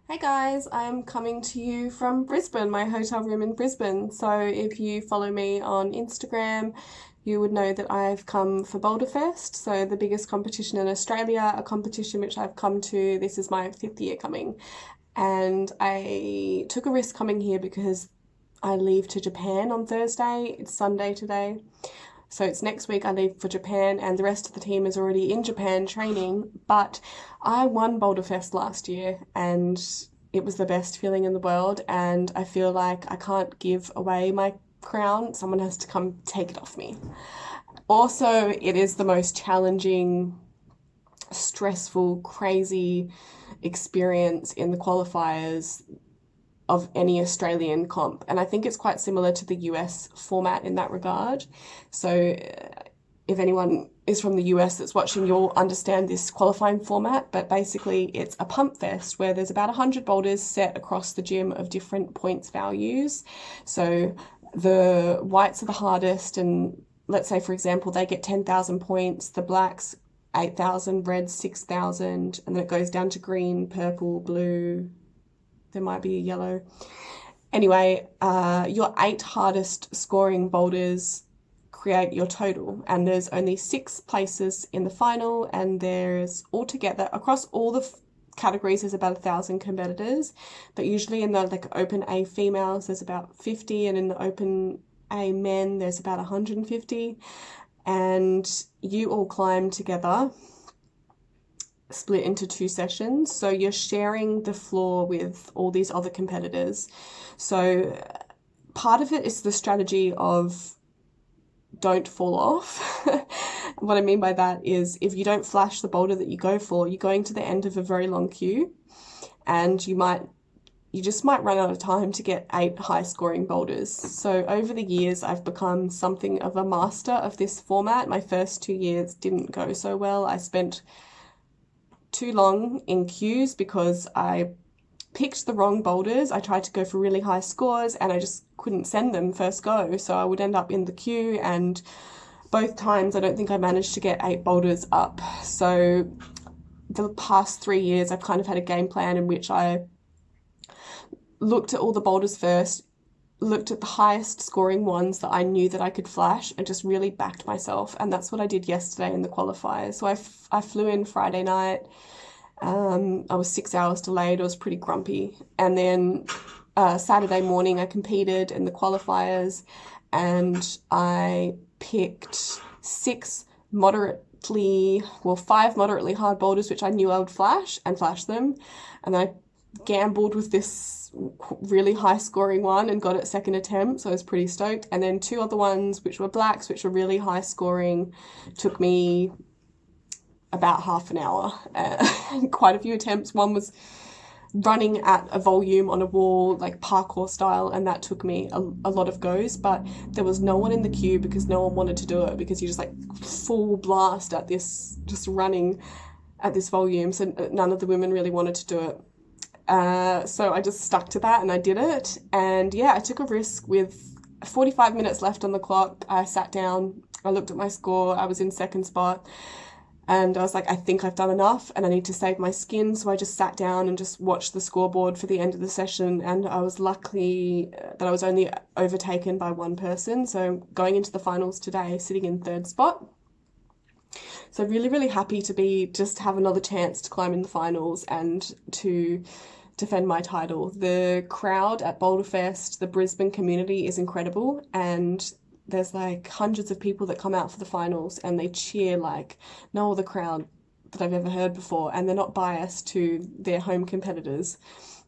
Hey guys, I'm coming to you from Brisbane, my hotel room in Brisbane. So if you follow me on Instagram, you would know that I've come for Boulderfest, so the biggest competition in Australia, a competition which I've come to. This is my fifth year coming. And I took a risk coming here because I leave to Japan on Thursday. It's Sunday today. So it's next week I leave for Japan, and the rest of the team is already in Japan training. But I won Boulderfest last year, and it was the best feeling in the world. And I feel like I can't give away my crown. Someone has to come take it off me. Also, it is the most challenging, stressful, crazy experience in the qualifiers of any Australian comp. And I think it's quite similar to the US format in that regard. So if anyone is from the US that's watching, you'll understand this qualifying format. But basically, it's a pump fest where there's about 100 boulders set across the gym of different points values. So the whites are the hardest, and let's say, for example, they get 10,000 points, the blacks 8,000, reds 6,000, and then it goes down to green, purple, blue, there might be a yellow. Anyway, your 8 hardest scoring boulders create your total, and there's only 6 places in the final, and there's altogether across all the categories there's about 1,000 competitors, but usually in the open A females there's about 50, and in the open A men there's about 150, and you all climb together, split into 2 sessions. So you're sharing the floor with all these other competitors. So part of it is the strategy of don't fall off. What I mean by that is if you don't flash the boulder that you go for, you're going to the end of a very long queue, and you just might run out of time to get 8 high scoring boulders. So over the years, I've become something of a master of this format. My first 2 years didn't go so well. I spent too long in queues because I picked the wrong boulders. I tried to go for really high scores and I just couldn't send them first go. So I would end up in the queue, and both times I don't think I managed to get 8 boulders up. So the past 3 years, I've kind of had a game plan in which I looked at all the boulders first, looked at the highest scoring ones that I knew that I could flash, and just really backed myself. And that's what I did yesterday in the qualifiers. So I flew in Friday night. I was 6 hours delayed. I was pretty grumpy. And then Saturday morning I competed in the qualifiers, and I picked 5 moderately hard boulders which I knew I would flash, and flashed them. And I gambled with this really high scoring one and got it second attempt, so I was pretty stoked. And then 2 other ones which were blacks, which were really high scoring, took me about half an hour, quite a few attempts. One was running at a volume on a wall, like parkour style, and that took me a lot of goes, but there was no one in the queue because no one wanted to do it, because you just full blast at this, just running at this volume, so none of the women really wanted to do it. So I just stuck to that and I did it. And yeah, I took a risk. With 45 minutes left on the clock, I sat down, I looked at my score, I was in second spot, and I was like, I think I've done enough and I need to save my skin. So I just sat down and just watched the scoreboard for the end of the session, and I was lucky that I was only overtaken by one person. So going into the finals today, sitting in third spot. So really, really happy to just have another chance to climb in the finals and to defend my title. The crowd at Boulderfest, the Brisbane community is incredible, and there's hundreds of people that come out for the finals and they cheer like no other crowd that I've ever heard before, and they're not biased to their home competitors,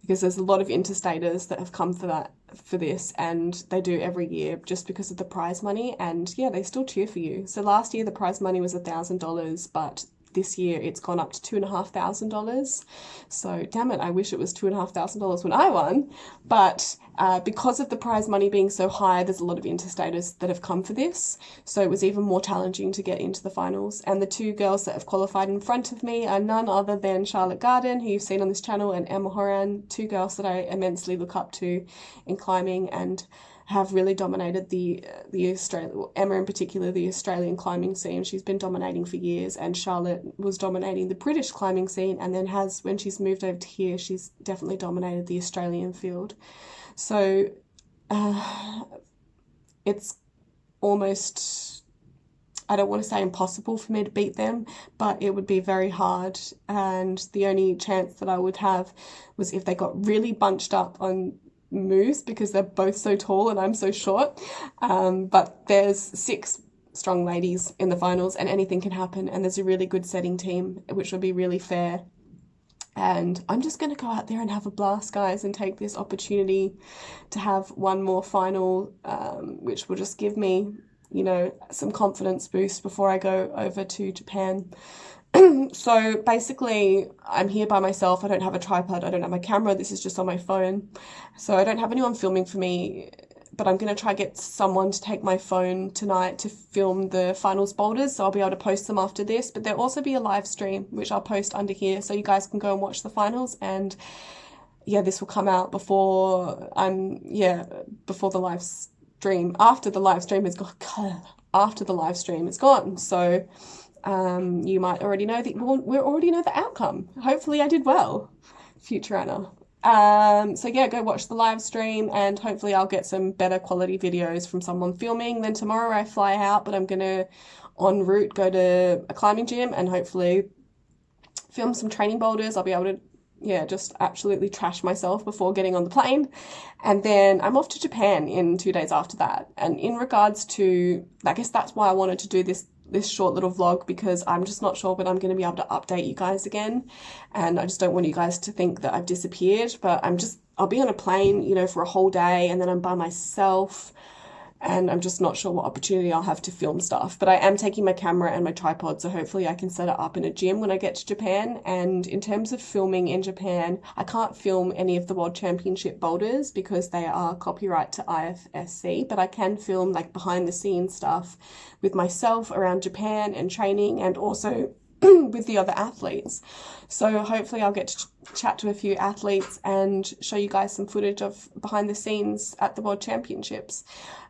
because there's a lot of interstaters that have come for this, and they do every year just because of the prize money. And yeah, they still cheer for you. So last year the prize money was $1,000, but this year it's gone up to $2,500. So damn it, I wish it was $2,500 when I won. But because of the prize money being so high, there's a lot of interstaters that have come for this. So it was even more challenging to get into the finals. And the 2 girls that have qualified in front of me are none other than Charlotte Garden, who you've seen on this channel, and Emma Horan, 2 girls that I immensely look up to in climbing. And have really dominated the Emma in particular, the Australian climbing scene. She's been dominating for years, and Charlotte was dominating the British climbing scene, and then when she's moved over to here, she's definitely dominated the Australian field. So it's almost, I don't want to say impossible for me to beat them, but it would be very hard. And the only chance that I would have was if they got really bunched up on moves, because they're both so tall and I'm so short. But there's 6 strong ladies in the finals, and anything can happen. And there's a really good setting team, which will be really fair. And I'm just going to go out there and have a blast, guys, and take this opportunity to have one more final, which will just give me, you know, some confidence boost before I go over to Japan. So basically, I'm here by myself. I don't have a tripod. I don't have my camera. This is just on my phone. So I don't have anyone filming for me, but I'm going to try get someone to take my phone tonight to film the finals boulders. So I'll be able to post them after this, but there'll also be a live stream, which I'll post under here. So you guys can go and watch the finals. And yeah, this will come out before the live stream. After the live stream is gone. So you might already know we already know the outcome. Hopefully I did well, future Anna. So yeah, go watch the live stream, and hopefully I'll get some better quality videos from someone filming. Then tomorrow I fly out, but I'm gonna en route go to a climbing gym and hopefully film some training boulders. I'll be able to just absolutely trash myself before getting on the plane. And then I'm off to Japan in 2 days after that. And in regards to, I guess that's why I wanted to do this short little vlog, because I'm just not sure when I'm going to be able to update you guys again. And I just don't want you guys to think that I've disappeared, but I'll be on a plane, you know, for a whole day, and then I'm by myself. And I'm just not sure what opportunity I'll have to film stuff. But I am taking my camera and my tripod, so hopefully I can set it up in a gym when I get to Japan. And in terms of filming in Japan, I can't film any of the World Championship boulders because they are copyright to IFSC, but I can film like behind the scenes stuff with myself around Japan and training, and also with the other athletes. So hopefully I'll get to chat to a few athletes and show you guys some footage of behind the scenes at the World Championships.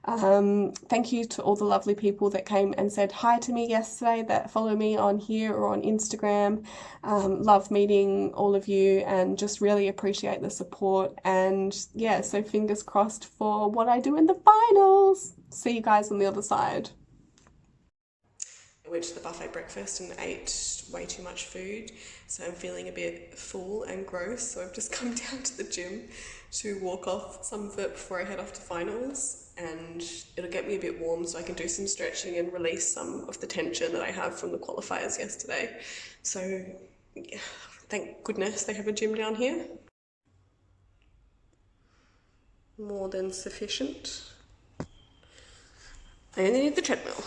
Thank you to all the lovely people that came and said hi to me yesterday, that follow me on here or on Instagram. Love meeting all of you and just really appreciate the support. And yeah, so fingers crossed for what I do in the finals. See you guys on the other side. I went to the buffet breakfast and ate way too much food, so I'm feeling a bit full and gross, so I've just come down to the gym to walk off some of it before I head off to finals, and it'll get me a bit warm so I can do some stretching and release some of the tension that I have from the qualifiers yesterday. So yeah, thank goodness they have a gym down here. More than sufficient. I only need the treadmill.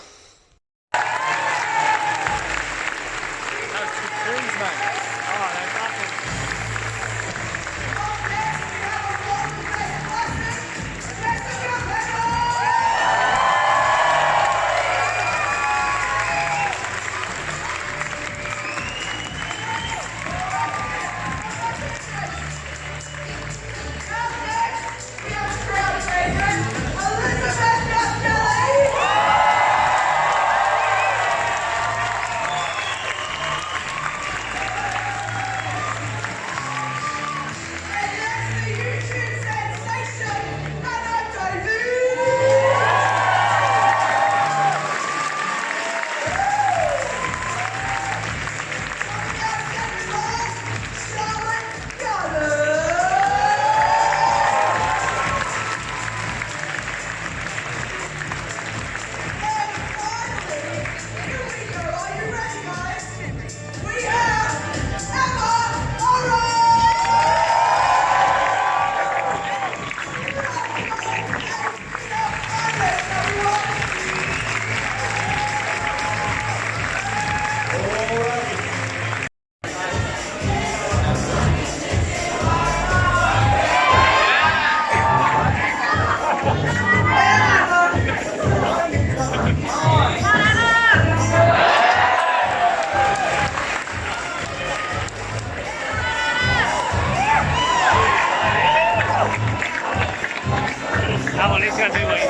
on, he's going to do it.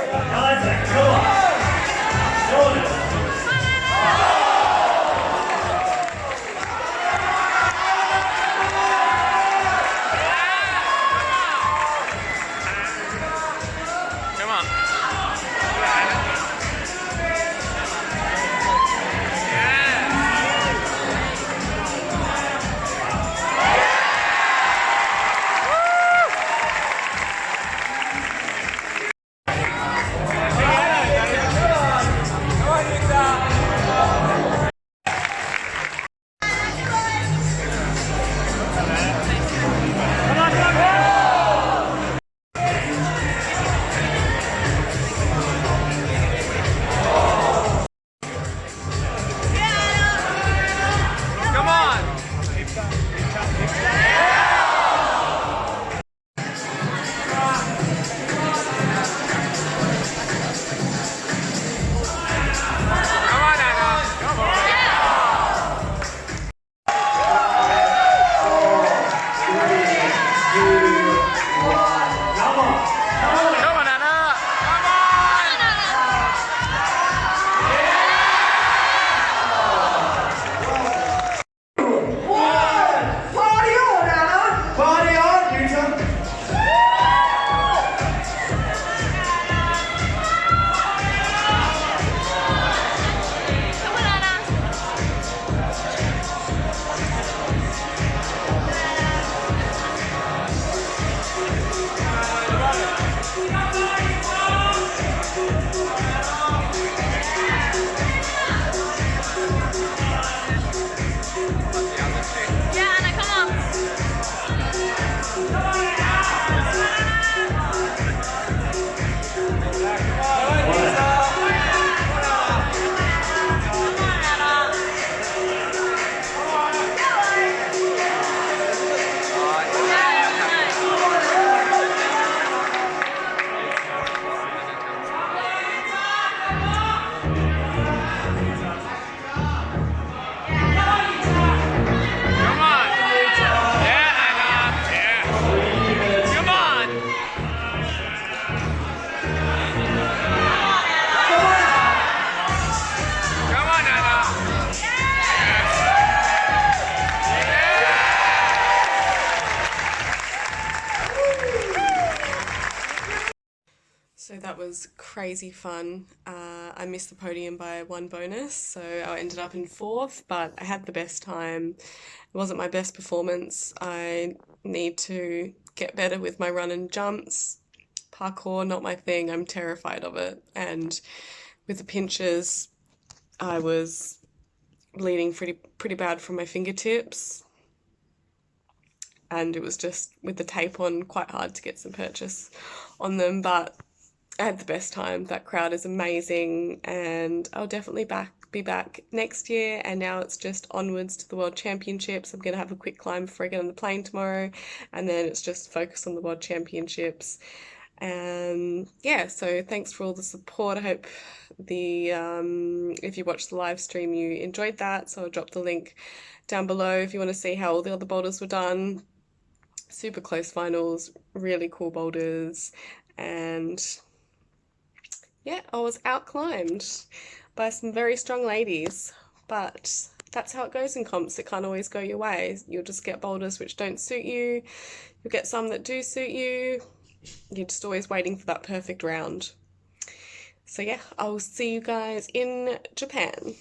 Come on. So that was crazy fun. I missed the podium by one bonus, so I ended up in 4th, but I had the best time. It wasn't my best performance. I need to get better with my run and jumps. Parkour, not my thing. I'm terrified of it. And with the pinches, I was bleeding pretty bad from my fingertips. And it was just, with the tape on, quite hard to get some purchase on them, but I had the best time. That crowd is amazing, and I'll definitely be back next year. And now it's just onwards to the World Championships. I'm going to have a quick climb before I get on the plane tomorrow, and then it's just focus on the World Championships. And yeah, so thanks for all the support. I hope if you watched the live stream, you enjoyed that. So I'll drop the link down below if you want to see how all the other boulders were done. Super close finals, really cool boulders, and yeah, I was out-climbed by some very strong ladies, but that's how it goes in comps. It can't always go your way. You'll just get boulders which don't suit you. You'll get some that do suit you. You're just always waiting for that perfect round. So yeah, I'll see you guys in Japan.